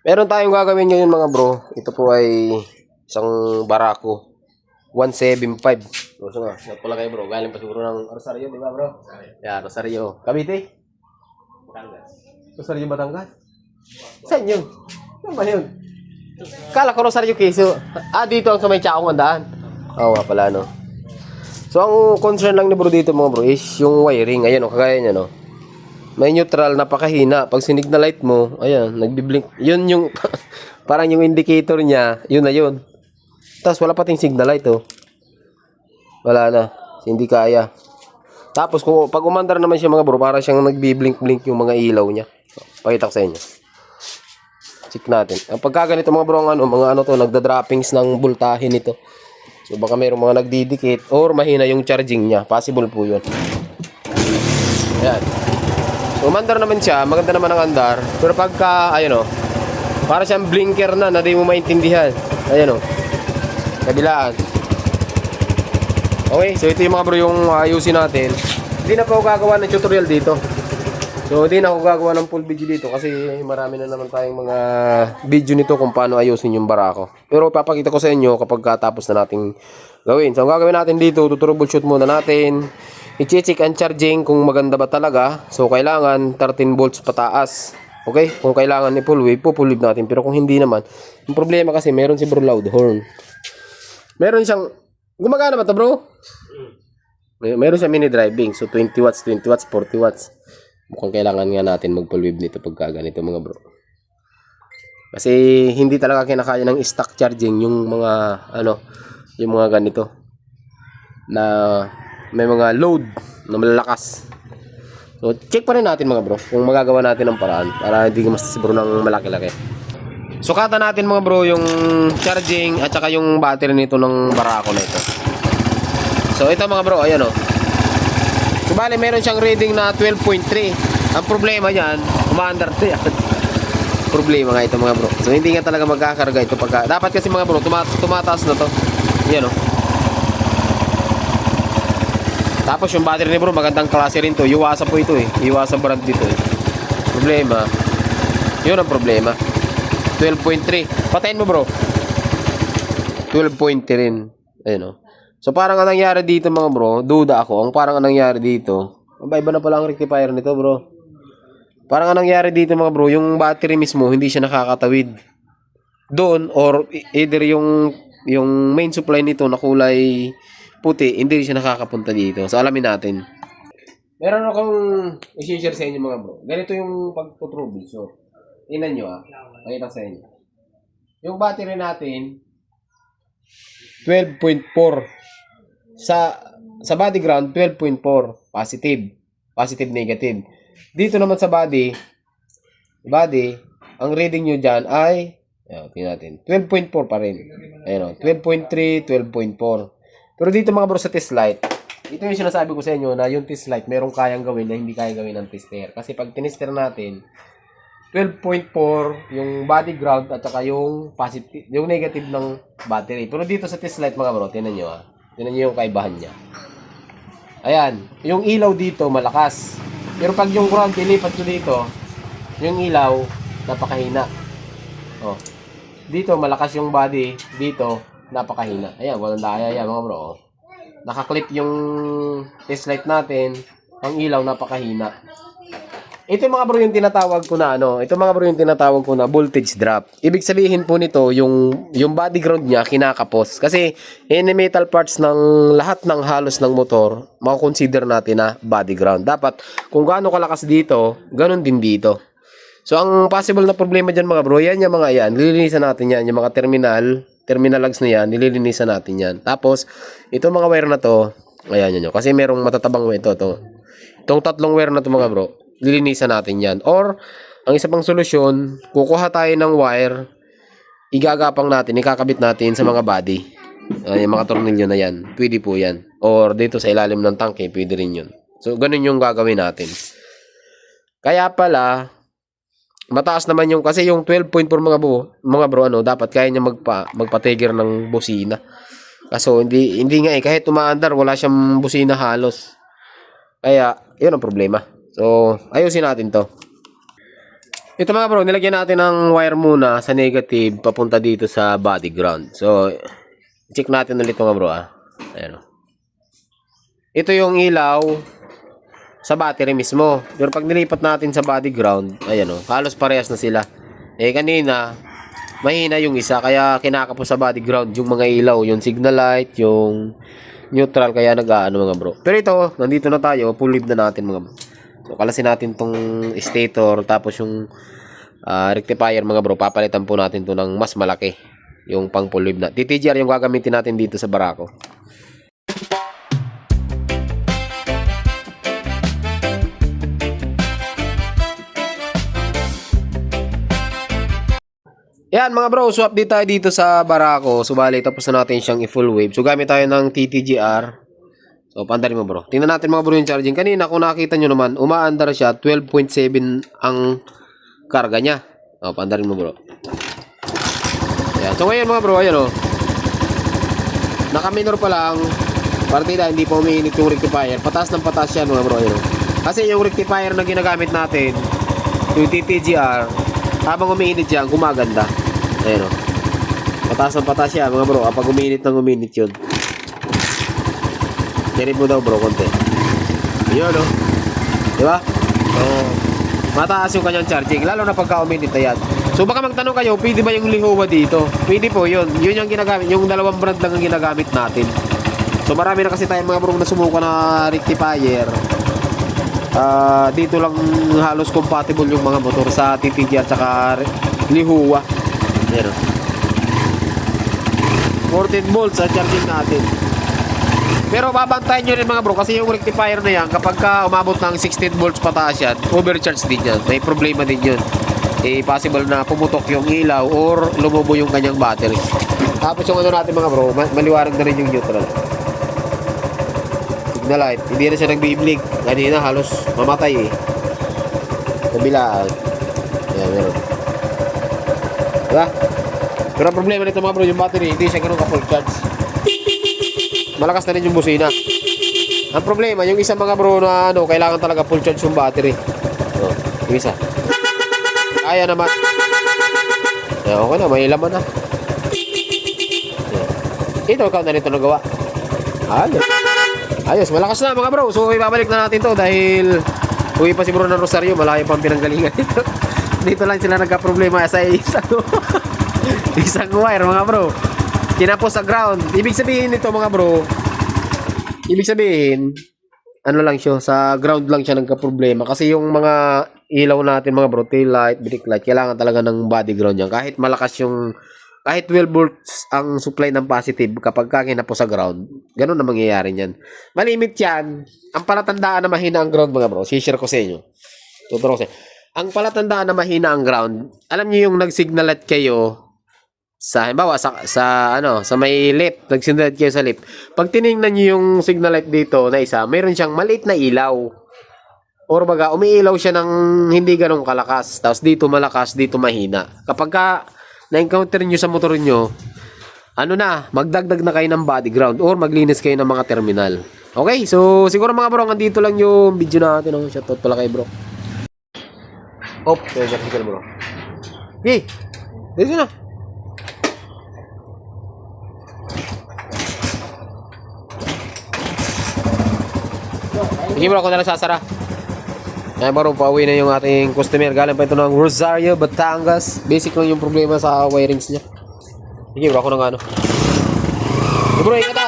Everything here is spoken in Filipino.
Meron tayong gagawin ngayon mga bro. Ito po ay isang barako. 175. So nga, shot pala kayo bro. Galing pa siguro ng Rosario, di ba bro? Yeah, Rosario. Cavite? Batangas. Rosario, Batangas? Saan yun? Saan ba yun? Kala ko Rosario, Quezon. Dito ang sa may Chaong Andaan. Oo nga pala, no? So, ang concern lang ni bro dito mga bro is yung wiring. Ayan o, kagaya niya, no? May neutral, napakahina. Pag sinignalight mo, ayan, nagbiblink. Yun yung, parang yung indicator niya, yun na yun. Tapos wala pating signal light, oh. Wala na. Hindi kaya. Tapos kung pag umandar naman siya mga bro, para siyang nagbi-blink-blink yung mga ilaw niya. Pakita ko sa inyo. Check natin. Ang pagkaganito mga bro, mga ano to, nagda-droppings ng voltahe nito. So baka mayroong mga nagdidikit or mahina yung charging niya. Possible po yun. Ayan. So umandar naman siya, maganda naman ang andar. Pero pagka, ayun o, para siyang blinker na di mo maintindihan. Ayan o. Kabilaan. Okay, so ito yung mga bro yung ayusin natin. Hindi na po ako gagawa ng tutorial dito. So hindi na ako gagawa ng full video dito kasi marami na naman tayong mga video nito kung paano ayusin yung barako. Pero papakita ko sa inyo kapag katapos na nating gawin. So ang gagawin natin dito, troubleshoot muna natin. I-check ang charging kung maganda ba talaga. So kailangan 13 volts pataas. Okay? Kung kailangan i-full wave natin. Pero kung hindi naman, yung problema kasi meron si bro loud horn. Meron siyang, gumagana ba ito bro? Meron siyang mini driving. So 20 watts, 20 watts, 40 watts. Mukhang kailangan nga natin mag-full wave nito pagka ganito mga bro. Kasi hindi talaga kinakaya ng stock charging yung mga, yung mga ganito. Na may mga load na malalakas. So check pa rin natin mga bro kung magagawa natin ng paraan para hindi mas bro ng malaki-laki. Sukatan natin mga bro yung charging at saka yung battery nito ng barako na ito. So ito mga bro, ayan o. So bali meron siyang reading na 12.3. Ang problema yan, umaandar ito yan. Problema nga ito mga bro. So hindi nga talaga magkakarga ito pagka. Dapat kasi mga bro, tumataas na to. Ayan o. Tapos yung battery ni bro, magandang klase rin to. Iwasa po ito eh. Iwasa brand dito eh. Problema. Yun ang problema. 12.3. Patayin mo bro. 12.3 rin. Ayun o. So parang ang nangyari dito mga bro, duda ako. Ang parang ang nangyari dito, iba na pala ang rectifier nito bro. Parang ang nangyari dito mga bro, yung battery mismo, hindi siya nakakatawid doon or either yung main supply nito na kulay puti, hindi siya nakakapunta dito. So alamin natin. Meron akong i-share sa inyo mga bro. Ganito yung pagpo-trouble. So, tingnan nyo pakita sa inyo. Yung battery natin 12.4. Sa body ground 12.4 positive. Positive negative. Dito naman sa body, ang reading nyo dyan ay tingnan natin. 12.4 pa rin. Ayun o. 12.3, 12.4. Pero dito mga bro sa test light, ito yung sinasabi ko sa inyo na yung test light merong kayang gawin na hindi kaya gawin ng tester. Kasi pag tinester natin, 12.4 yung body ground at saka yung positive, yung negative ng battery. Pero dito sa test light mga bro, tingnan nyo tingnan nyo yung kaibahan niya. Ayan, yung ilaw dito malakas. Pero pag yung ground ilipat ko dito, yung ilaw napakahina. Oh. Dito malakas yung body, dito napakahina. Ayan, walang daya yan mga bro. Nakaklip yung test light natin. Ang ilaw napakahina. Ito mga bro yung tinatawag ko na ito mga bro yung tinatawag ko na voltage drop. Ibig sabihin po nito yung body ground niya kinakapos. Kasi any metal parts ng lahat ng halos ng motor, mako-consider natin na body ground. Dapat kung gaano kalakas dito, ganun din dito. So ang possible na problema diyan mga bro, yan yung mga yan. Nililinisan natin yan, yung mga terminal lugs na yan, nililinisan natin yan. Tapos, itong mga wire na to, ayan nyo. Kasi merong matatabang wire to. Itong tatlong wire na to mga bro, lilinisan natin yan. Or, ang isa pang solusyon, kukuha tayo ng wire, igagapang natin, ikakabit natin sa mga body. Yung mga tornilyo na yan. Pwede po yan. Or, dito sa ilalim ng tangke, pwede rin yun. So, ganun yung gagawin natin. Kaya pala, mataas naman yung kasi yung 12.4 mga bro dapat kaya niya magpa-trigger ng busina. Kaso hindi nga kahit umaandar wala siyang busina halos. Kaya 'yun ang problema. So ayusin natin 'to. Ito mga bro, nilagyan natin ng wire muna sa negative papunta dito sa body ground. So, check natin ulit mga bro Ayan o. Ito yung ilaw sa battery mismo. Pero pag nilipat natin sa body ground, ayan o, halos parehas na sila. Eh kanina, mahina yung isa, kaya kinakapos sa body ground yung mga ilaw, yung signal light, yung neutral, kaya nag-aano mga bro. Pero ito, nandito na tayo, full load na natin mga bro. So kalasin natin tong stator, tapos yung rectifier mga bro, papalitan po natin to ng mas malaki, yung pang full load na. TTGR yung gagamitin natin dito sa barako. Yan mga bro, so update tayo dito sa barako. Subali tapos na natin siyang i-full wave. So gamit tayo ng TTGR. So pandarin mo bro. Tingnan natin mga bro yung charging. Kanina kung nakita nyo naman, umaandar siya 12.7 ang karga niya. O pandarin mo bro. Yan. So ngayon mga bro, ayan o. Naka-minor pa lang. Partida, hindi pa umiinit yung rectifier. Pataas ng pataas yan mga bro. Ayan o. Kasi yung rectifier na ginagamit natin, yung TTGR, habang umiinit yan, gumaganda. Ayan o. Pataas ng pataas yan mga bro. Kapag umiinit ng umiinit yun. Tirit mo daw bro, konti. Yun o. Diba? So, mataas yung kanyang charging. Lalo na pagka umiinit na yan. So baka magtanong kayo, pwede ba yung Lihowa dito? Pwede po yun. Yun yung ginagamit. Yung dalawang brand lang ang ginagamit natin. So marami na kasi tayong mga bro na sumuka na rectifier. Dito lang halos compatible yung mga motor sa TTGR at saka Lihowa. Meron 14 volts ang charging natin. Pero babantayan nyo rin mga bro, kasi yung rectifier na yan, kapag ka umabot ng 16 volts pataas yan, overcharge din yan. May problema din yun. Eh possible na pumutok yung ilaw or lumubo yung kanyang battery. Tapos yung ano natin mga bro, maliwanag na rin yung neutral na light, hindi na siya nagbi-blink. Kanina halos mamatay eh. Kabilaan. Ayan, meron. Diba? Pero ang problema nito mga bro, yung battery, hindi siya ganun ka-full charge. Malakas na rin yung busina. Ang problema, yung isa mga bro na ano, kailangan talaga full charge yung battery. O, yung isa. Kaya naman. Ayan, okay na, may laman na. Ito, ikaw na rin ito nagawa. Ayos. Ayos, malakas na mga bro. So ibabalik na natin to dahil uwi pa si bro ng Rosario, malayo pang pinanggalingan dito. Dito lang sila nagka-problema sa isang wire mga bro. Kinapos sa ground. Ibig sabihin nito mga bro, ibig sabihin ano lang siya, sa ground lang siya nagka-problema. Kasi yung mga ilaw natin mga bro, tail light, brake light, kailangan talaga ng body ground yan. Kahit malakas yung, kahit 12 volts ang supply ng positive, kapag kinapos sa ground, ganun na mangyayari niyan. Malimit yan. Ang palatandaan na mahina ang ground mga bro, share ko sa inyo. Tuturo ko sa inyo. Ang palatandaan na mahina ang ground, alam niyo yung nag-signal light kayo sa, halimbawa sa may left, nag-signal light kayo sa left. Pag tiningnan niyo yung signal light dito na isa, mayroon siyang maliit na ilaw. Or baga, umiilaw siya ng hindi ganong kalakas. Tapos dito malakas, dito mahina. Kapag na-encounter nyo sa motor nyo, ano na, magdagdag na kayo ng body ground or maglinis kayo ng mga terminal. Okay, so siguro mga bro, andito lang yung video natin. Shoutout pala kay bro. Vertical bro. Okay, dito na. Sige bro, ako na lang sasara. Ay bro, pauwi na yung ating customer. Galing pa ito ng Rosario, Batangas. Basic lang yung problema sa wirings niya. Sige bro, ako na nga ano. Bro, ikata.